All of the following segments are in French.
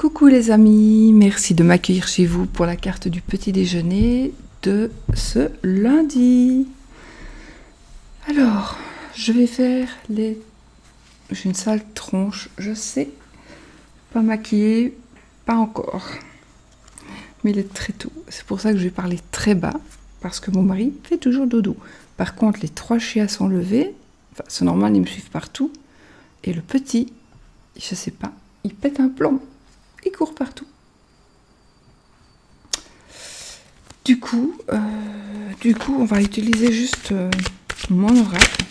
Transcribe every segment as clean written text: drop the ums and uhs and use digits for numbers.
Coucou les amis, merci de m'accueillir chez vous pour la carte du petit déjeuner de ce lundi. Alors, je vais faire les... J'ai une sale tronche, je sais. Pas maquillée, pas encore. Mais il est très tôt. C'est pour ça que je vais parler très bas, parce que mon mari fait toujours dodo. Par contre, les 3 chiens sont levés. Enfin, c'est normal, ils me suivent partout. Et le petit, je sais pas, il pète un plomb. Il court partout. Du coup, on va utiliser juste mon oracle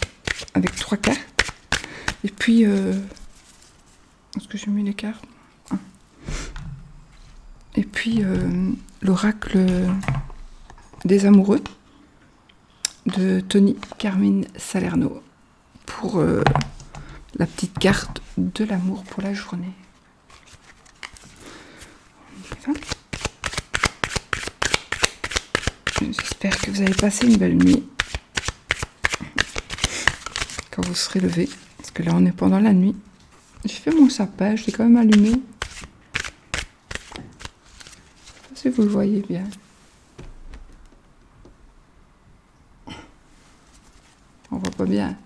avec 3 cartes. Et puis, est-ce que j'ai mis les cartes? Et puis, l'oracle des amoureux de Tony Carmine Salerno pour la petite carte de l'amour pour la journée. J'espère que vous avez passé une belle nuit quand vous serez levé, parce que là on est pendant la nuit. J'ai fait mon sapin, je l'ai quand même allumé. Je sais pas si vous le voyez bien. On voit pas bien.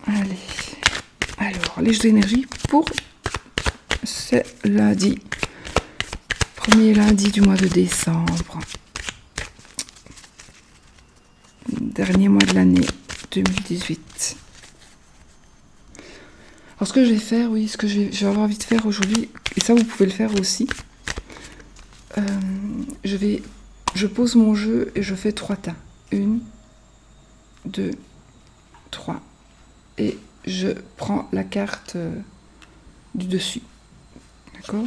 Allez, alors les jeux d'énergie pour ce lundi, premier lundi du mois de décembre, dernier mois de l'année 2018. Alors ce que je vais faire, oui, ce que j'ai envie de faire aujourd'hui, et ça vous pouvez le faire aussi, je pose mon jeu et je fais 3 tas. 1, 2, 3. Et je prends la carte du dessus. D'accord ?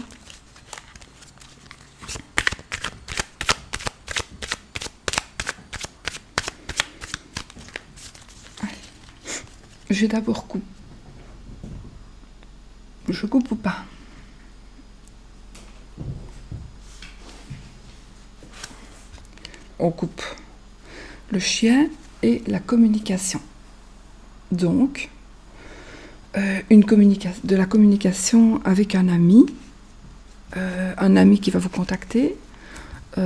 Allez. Je vais d'abord couper. Je coupe ou pas ? On coupe le chien et la communication. Donc, de la communication avec un ami qui va vous contacter, peut-être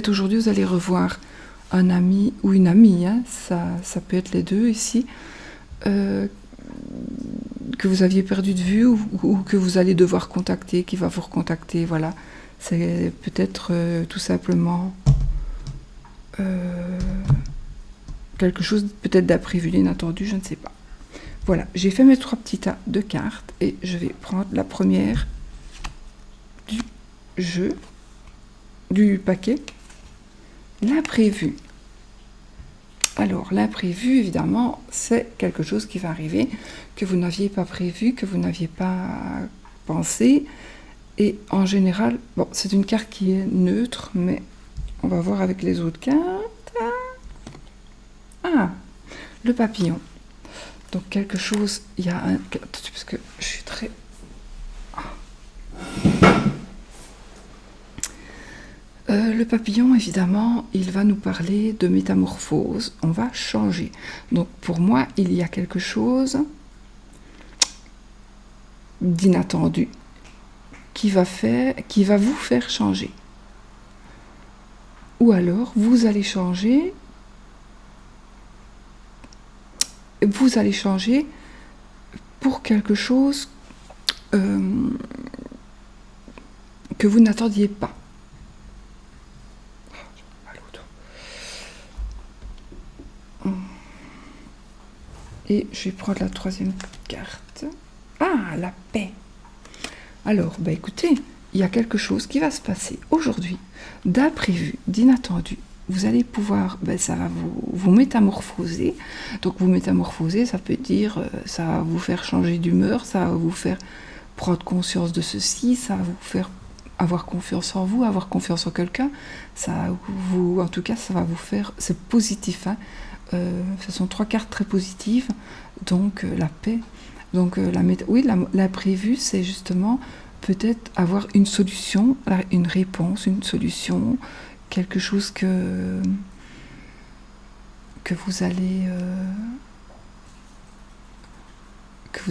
aujourd'hui vous allez revoir un ami ou une amie, hein, ça peut être les deux ici, que vous aviez perdu de vue ou que vous allez devoir contacter, qui va vous recontacter, voilà. C'est peut-être tout simplement quelque chose peut-être d'imprévu, d'inattendu, je ne sais pas. Voilà, j'ai fait mes 3 petits tas de cartes et je vais prendre la première du jeu, du paquet, l'imprévu. Alors, l'imprévu, évidemment, c'est quelque chose qui va arriver, que vous n'aviez pas prévu, que vous n'aviez pas pensé. Et en général, bon, c'est une carte qui est neutre, mais on va voir avec les autres cartes. Ah, le papillon. Donc quelque chose, il y a un... Parce que je suis très... Le papillon, évidemment, il va nous parler de métamorphose. On va changer. Donc pour moi, il y a quelque chose d'inattendu qui va vous faire changer. Ou alors, vous allez changer pour quelque chose que vous n'attendiez pas. Et je vais prendre la 3e carte. Ah, la paix. Alors, écoutez, il y a quelque chose qui va se passer aujourd'hui, d'imprévu, d'inattendu. Vous allez pouvoir, ça va vous métamorphoser. Donc, vous métamorphoser, ça peut dire, ça va vous faire changer d'humeur, ça va vous faire prendre conscience de ceci, ça va vous faire avoir confiance en vous, avoir confiance en quelqu'un. En tout cas, ça va vous faire, c'est positif, hein. Ce sont 3 cartes très positives, donc la paix. Donc l'imprévu, c'est justement peut-être avoir une solution, une réponse, une solution, quelque chose que vous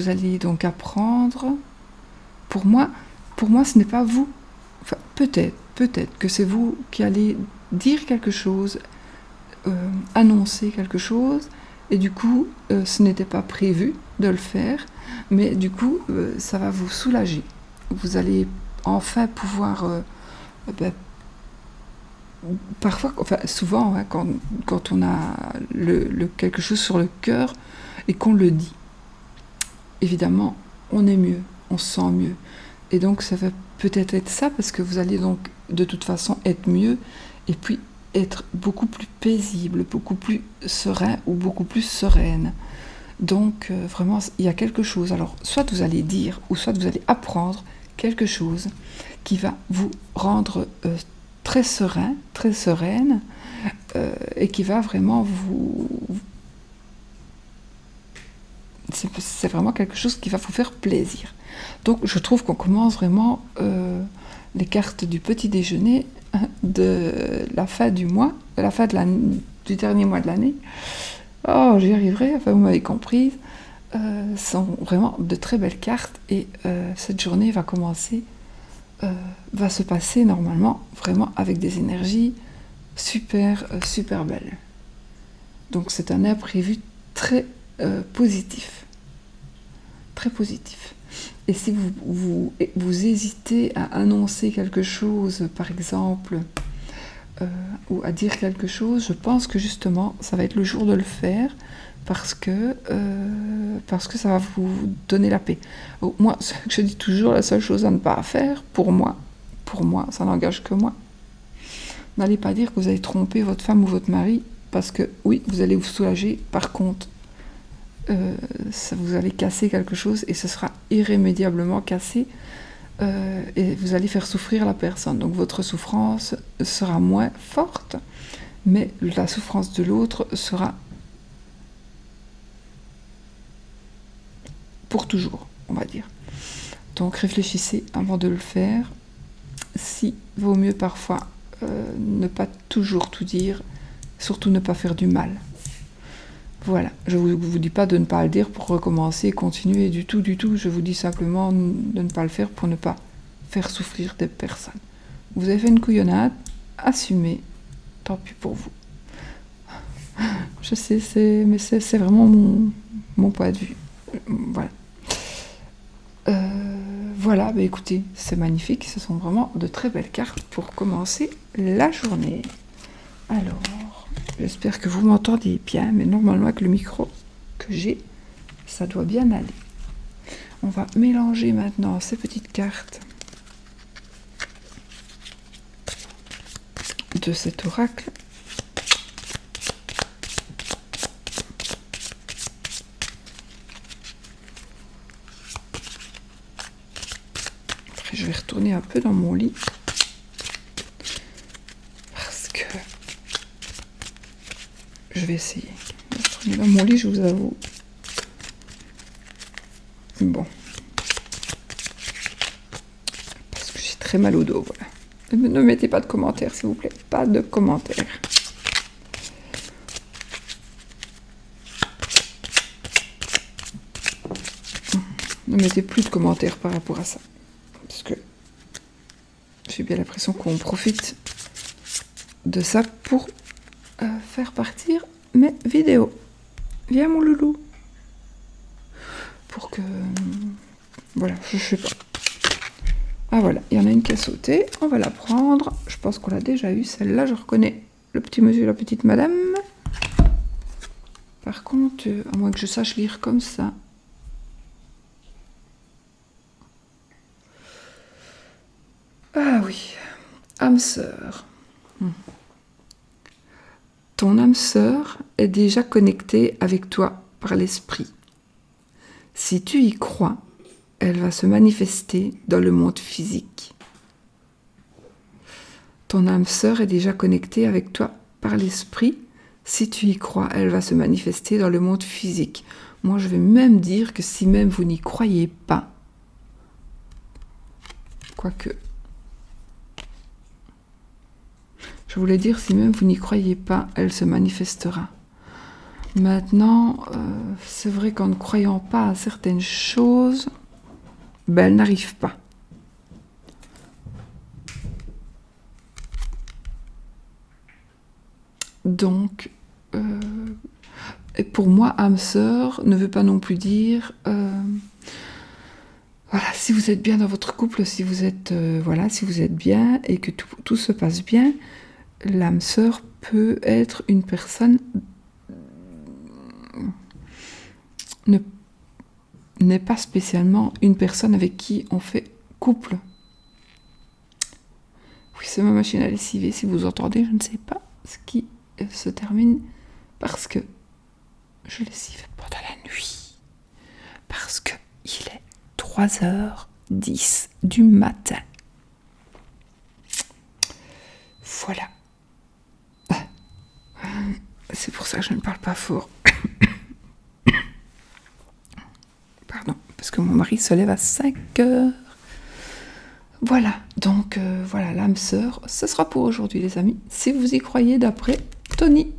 allez donc apprendre. Pour moi, ce n'est pas vous. Enfin, peut-être que c'est vous qui allez dire quelque chose, annoncer quelque chose, et du coup, ce n'était pas prévu de le faire, mais du coup, ça va vous soulager. Vous allez enfin pouvoir, parfois, enfin souvent, hein, quand on a quelque chose sur le cœur et qu'on le dit, évidemment, on est mieux, on se sent mieux. Et donc, ça va peut-être être ça, parce que vous allez donc, de toute façon, être mieux, et puis être beaucoup plus paisible, beaucoup plus serein ou beaucoup plus sereine. Donc, vraiment, il y a quelque chose. Alors, soit vous allez dire, ou soit vous allez apprendre quelque chose qui va vous rendre très serein, très sereine, et qui va vraiment vous... C'est vraiment quelque chose qui va vous faire plaisir. Donc je trouve qu'on commence vraiment les cartes du petit déjeuner de la fin du mois, de la fin du dernier mois de l'année. Oh, j'y arriverai, enfin vous m'avez comprise. Sont vraiment de très belles cartes, et cette journée va commencer, va se passer normalement vraiment avec des énergies super belles. Donc c'est un imprévu très positif. Très positif. Et si vous hésitez à annoncer quelque chose, par exemple, ou à dire quelque chose, je pense que justement, ça va être le jour de le faire, parce que ça va vous donner la paix. Moi, je dis toujours, la seule chose à ne pas faire, pour moi, ça n'engage que moi. N'allez pas dire que vous allez tromper votre femme ou votre mari, parce que oui, vous allez vous soulager, par contre, vous allez casser quelque chose, et ce sera irrémédiablement cassé, et vous allez faire souffrir la personne. Donc votre souffrance sera moins forte, mais la souffrance de l'autre sera pour toujours, on va dire. Donc réfléchissez avant de le faire. Si vaut mieux parfois ne pas toujours tout dire, surtout ne pas faire du mal. Voilà, je ne vous dis pas de ne pas le dire pour recommencer, continuer du tout. Je vous dis simplement de ne pas le faire pour ne pas faire souffrir des personnes. Vous avez fait une couillonnade, assumez, tant pis pour vous. Je sais, mais c'est vraiment mon point de vue. Voilà. Voilà, bah écoutez, c'est magnifique, ce sont vraiment de très belles cartes pour commencer la journée. Alors, j'espère que vous m'entendez bien, mais normalement avec le micro que j'ai, ça doit bien aller. On va mélanger maintenant ces petites cartes de cet oracle. Après, je vais retourner un peu dans mon lit, parce que je vais essayer de retourner dans mon lit, je vous avoue. Bon. Parce que j'ai très mal au dos, voilà. Ne mettez pas de commentaires, s'il vous plaît. Pas de commentaires. Ne mettez plus de commentaires par rapport à ça. Parce que j'ai bien l'impression qu'on profite de ça pour faire partir mes vidéos. Viens mon loulou. Pour que... Voilà, je sais pas. Ah voilà, il y en a une qui a sauté. On va la prendre. Je pense qu'on l'a déjà eue. Celle-là, je reconnais le petit monsieur et la petite madame. Par contre, à moins que je sache lire comme ça. Ah oui, âme sœur. Ton âme sœur est déjà connectée avec toi par l'esprit. Si tu y crois, elle va se manifester dans le monde physique. Ton âme sœur est déjà connectée avec toi par l'esprit. Si tu y crois, elle va se manifester dans le monde physique. Moi, je vais même dire que si même vous n'y croyez pas, quoique. Je voulais dire, si même vous n'y croyez pas, elle se manifestera. Maintenant, c'est vrai qu'en ne croyant pas à certaines choses, ben, elle n'arrive pas. Donc, et pour moi, âme sœur ne veut pas non plus dire... voilà, si vous êtes bien dans votre couple, si vous êtes, si vous êtes bien et que tout se passe bien, l'âme sœur peut être une personne... n'est pas spécialement une personne avec qui on fait couple. Oui, c'est ma machine à lessiver, si vous entendez, je ne sais pas ce qui se termine parce que je lessive pendant la nuit. Parce que il est 3h10 du matin. Voilà. C'est pour ça que je ne parle pas fort. Pardon, parce que mon mari se lève à 5h. Voilà, donc voilà, l'âme sœur, ce sera pour aujourd'hui les amis. Si vous y croyez d'après Tony.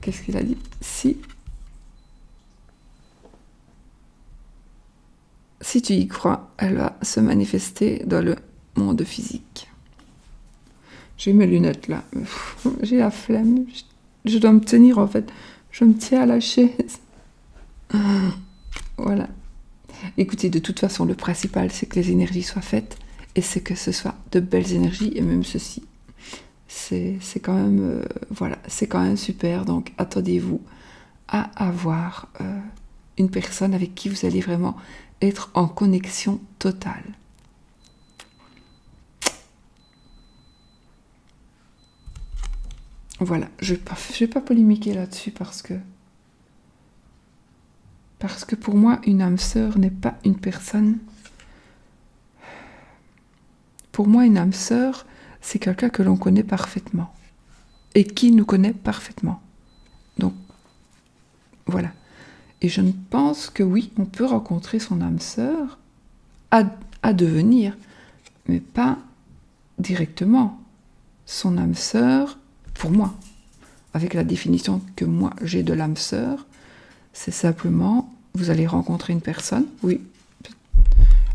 Qu'est-ce qu'il a dit? Si tu y crois, elle va se manifester dans le monde physique. J'ai mes lunettes là. J'ai la flemme. Je dois me tenir en fait. Je me tiens à la chaise. Voilà. Écoutez, de toute façon, le principal, c'est que les énergies soient faites et c'est que ce soit de belles énergies et même ceci. C'est quand même, c'est quand même super. Donc, attendez-vous à avoir une personne avec qui vous allez vraiment être en connexion totale. Voilà, je vais pas polémiquer là-dessus parce que pour moi, une âme sœur n'est pas une personne. Pour moi, une âme sœur, c'est quelqu'un que l'on connaît parfaitement et qui nous connaît parfaitement. Donc, voilà. Et je ne pense que oui, on peut rencontrer son âme sœur à devenir, mais pas directement. Son âme sœur, pour moi, avec la définition que moi j'ai de l'âme sœur, c'est simplement, vous allez rencontrer une personne, oui,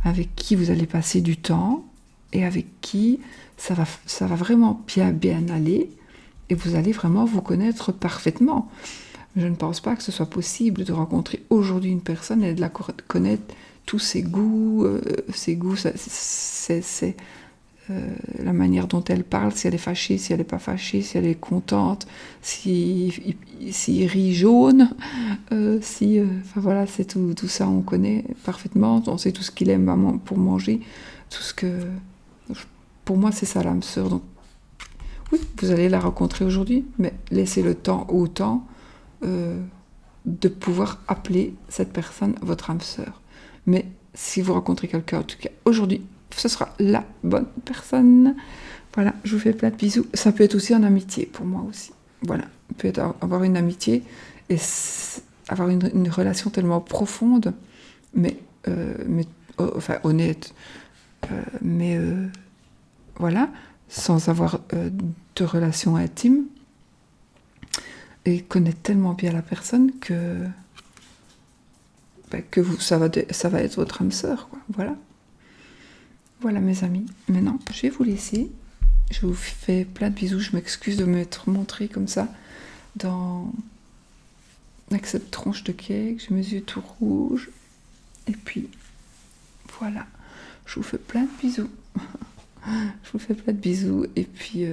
avec qui vous allez passer du temps et avec qui ça va vraiment bien aller et vous allez vraiment vous connaître parfaitement. Je ne pense pas que ce soit possible de rencontrer aujourd'hui une personne et de la connaître tous ses goûts, c'est la manière dont elle parle, si elle est fâchée, si elle n'est pas fâchée, si elle est contente, s'il rit jaune, voilà, c'est tout ça, on connaît parfaitement, on sait tout ce qu'il aime pour manger, tout ce que... Pour moi, c'est ça l'âme sœur. Donc, oui, vous allez la rencontrer aujourd'hui, mais laissez le temps au temps de pouvoir appeler cette personne votre âme sœur. Mais si vous rencontrez quelqu'un, en tout cas aujourd'hui, ce sera la bonne personne. Voilà, je vous fais plein de bisous. Ça peut être aussi en amitié, pour moi aussi. Voilà, on peut avoir une amitié et avoir une relation tellement profonde, mais honnête, voilà, sans avoir de relation intime, et connaître tellement bien la personne que ça va être votre âme sœur, quoi. Voilà mes amis, maintenant je vais vous laisser, je vous fais plein de bisous, je m'excuse de m'être montrée comme ça, avec cette tronche de cake, j'ai mes yeux tout rouges, et puis voilà, je vous fais plein de bisous, je vous fais plein de bisous, et puis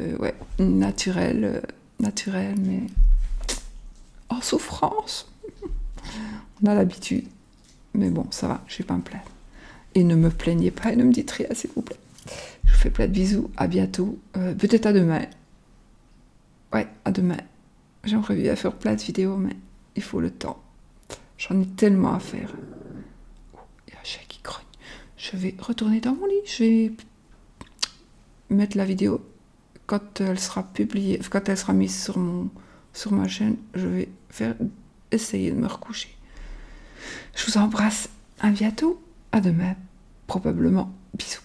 naturel, mais en souffrance, on a l'habitude, mais bon, ça va, je vais pas me plaindre. Et ne me plaignez pas et ne me dites rien, s'il vous plaît. Je vous fais plein de bisous, à bientôt. Peut-être à demain. Ouais, à demain. J'aimerais bien faire plein de vidéos, mais il faut le temps. J'en ai tellement à faire. Oh, il y a un chien qui grogne. Je vais retourner dans mon lit. Je vais mettre la vidéo quand elle sera publiée, quand elle sera mise sur ma chaîne. Je vais essayer de me recoucher. Je vous embrasse. À bientôt. À demain, probablement. Bisous.